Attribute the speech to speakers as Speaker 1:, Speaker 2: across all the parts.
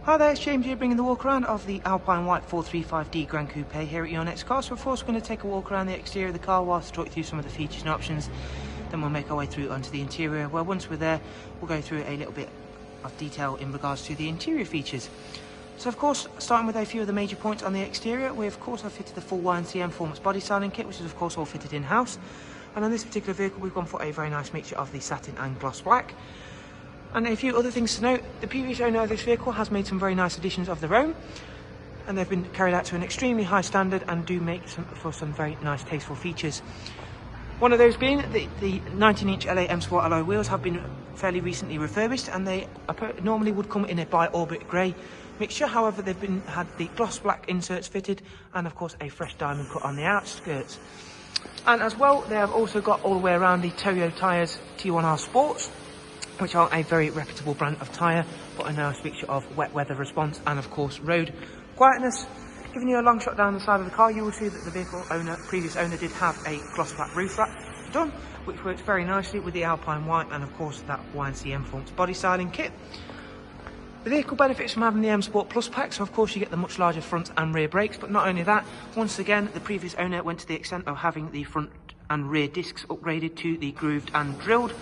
Speaker 1: Hi there, it's James here bringing the walk around of the Alpine White 435D Gran Coupe here at YNC Car. So of course we're going to take a walk around the exterior of the car whilst I talk you through some of the features and options. Then we'll make our way through onto the interior, where once we're there we'll go through a little bit of detail in regards to the interior features. So of course, starting with a few of the major points on the exterior, we of course have fitted the full YNC Mperformance body styling kit, which is of course all fitted in-house. And on this particular vehicle we've gone for a very nice mixture of the satin and gloss black. And a few other things to note: the previous owner of this vehicle has made some very nice additions of their own, and they've been carried out to an extremely high standard and do make for some very nice tasteful features. One of those being the 19-inch LA Msport alloy wheels have been fairly recently refurbished, and they normally would come in a bi-orbit grey mixture. However, they've had the gloss black inserts fitted and of course a fresh diamond cut on the outskirts. And as well, they have also got all the way around the Toyo tyres T1R Sports, which are a very reputable brand of tyre, but a nice mixture of wet weather response and of course road quietness. Giving you a long shot down the side of the car, you will see that the previous owner did have a gloss black roof wrap done, which works very nicely with the Alpine White and of course that YNC Mperformance body styling kit. The vehicle benefits from having the M Sport Plus pack, so of course you get the much larger front and rear brakes, but not only that, once again the previous owner went to the extent of having the front and rear discs upgraded to the grooved and drilled,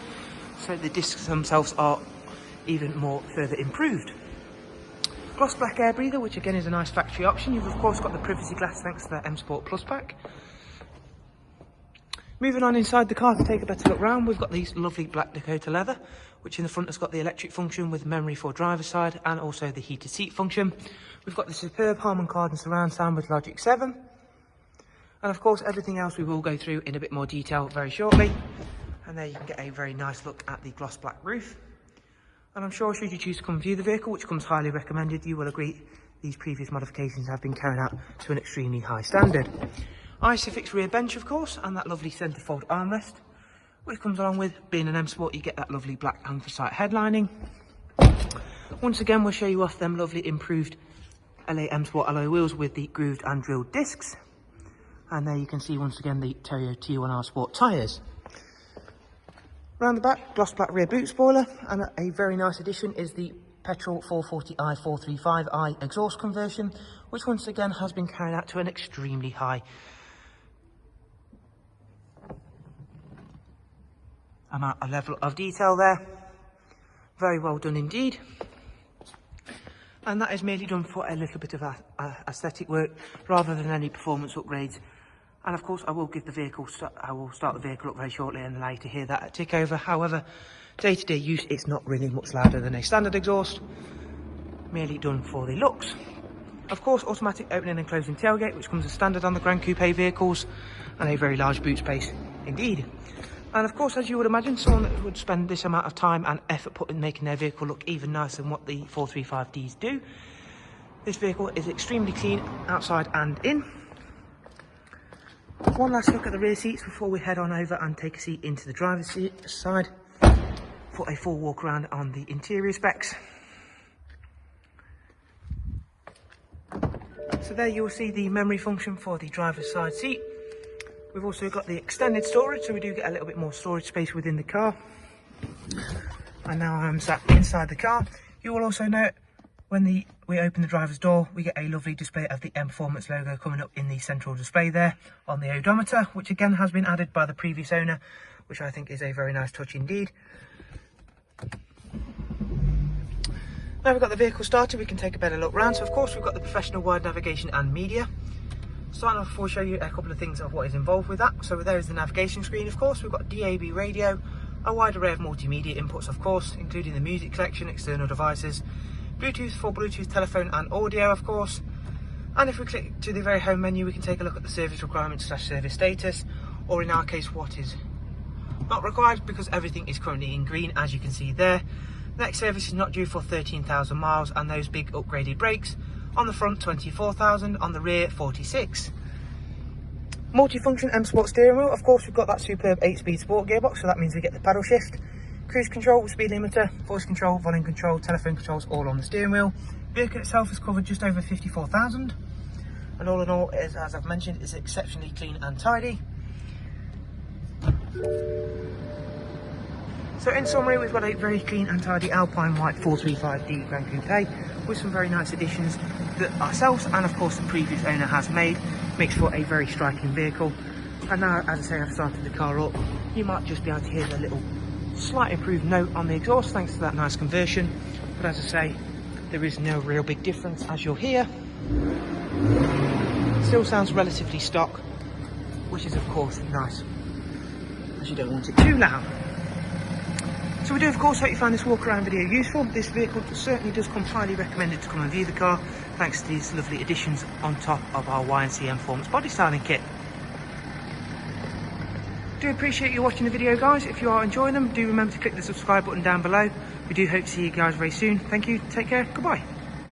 Speaker 1: so the discs themselves are even more further improved. Gloss black air breather, which again is a nice factory option. You've of course got the privacy glass thanks to the M Sport Plus pack. Moving on inside the car to take a better look round, we've got these lovely black Dakota leather, which in the front has got the electric function with memory for driver's side and also the heated seat function. We've got the superb Harman Kardon surround sound with Logic 7. And of course everything else we will go through in a bit more detail very shortly. And there you can get a very nice look at the gloss black roof. And I'm sure should you choose to come view the vehicle, which comes highly recommended, you will agree these previous modifications have been carried out to an extremely high standard. Isofix rear bench of course, and that lovely centrefold armrest, which comes along with being an M Sport. You get that lovely black anthracite headlining. Once again we'll show you off them lovely improved LA M Sport alloy wheels with the grooved and drilled discs. And there you can see once again the Toyo T1R Sport tyres. Around the back, gloss black rear boot spoiler, and a very nice addition is the petrol 440i 435i exhaust conversion, which once again has been carried out to an extremely high amount of level of detail there. Very well done indeed. And that is merely done for a little bit of aesthetic work rather than any performance upgrades. And of course I will start the vehicle up very shortly and allow you to hear that tick over. However, day-to-day use it's not really much louder than a standard exhaust, merely done for the looks. Of course, automatic opening and closing tailgate, which comes as standard on the Gran Coupe vehicles, and a very large boot space indeed. And of course, as you would imagine, someone that would spend this amount of time and effort making their vehicle look even nicer than what the 435Ds do, this vehicle is extremely clean outside and in. One last look at the rear seats before we head on over and take a seat into the driver's side for a full walk around on the interior specs. So there you will see the memory function for the driver's side seat. We've also got the extended storage, so we do get a little bit more storage space within the car. And now I'm sat inside the car. You will also note when we open the driver's door, we get a lovely display of the Mperformance logo coming up in the central display there on the odometer, which again has been added by the previous owner, which I think is a very nice touch indeed. Now we've got the vehicle started, we can take a better look round. So of course we've got the professional wide navigation and media. Starting off before I show you a couple of things of what is involved with that. So there is the navigation screen of course, we've got DAB radio, a wide array of multimedia inputs of course, including the music collection, external devices, Bluetooth for Bluetooth telephone and audio of course. And if we click to the very home menu, we can take a look at the service requirements / service status, or in our case what is not required, because everything is currently in green as you can see there. Next service is not due for 13,000 miles, and those big upgraded brakes on the front 24,000, on the rear 46. Multifunction M Sport steering wheel, of course we've got that superb 8-speed sport gearbox, so that means we get the paddle shift, cruise control, speed limiter, voice control, volume control, telephone controls all on the steering wheel. Vehicle itself is covered just over 54,000, and all in all, as I've mentioned, is exceptionally clean and tidy. So in summary, we've got a very clean and tidy Alpine White 435D Gran Coupe with some very nice additions that ourselves and of course the previous owner has made. Makes for a very striking vehicle. And now, as I say, I've started the car up. You might just be able to hear the little slight improved note on the exhaust thanks to that nice conversion. But as I say, there is no real big difference, as you'll hear. Still sounds relatively stock, which is of course nice, as you don't want it too loud. So we do of course hope you found this walk around video useful. This vehicle certainly does come highly recommended to come and view the car, thanks to these lovely additions on top of our YNC Mperformance body styling kit. Do appreciate you watching the video, guys. If you are enjoying them, do remember to click the subscribe button down below. We do hope to see you guys very soon. Thank you, take care, goodbye.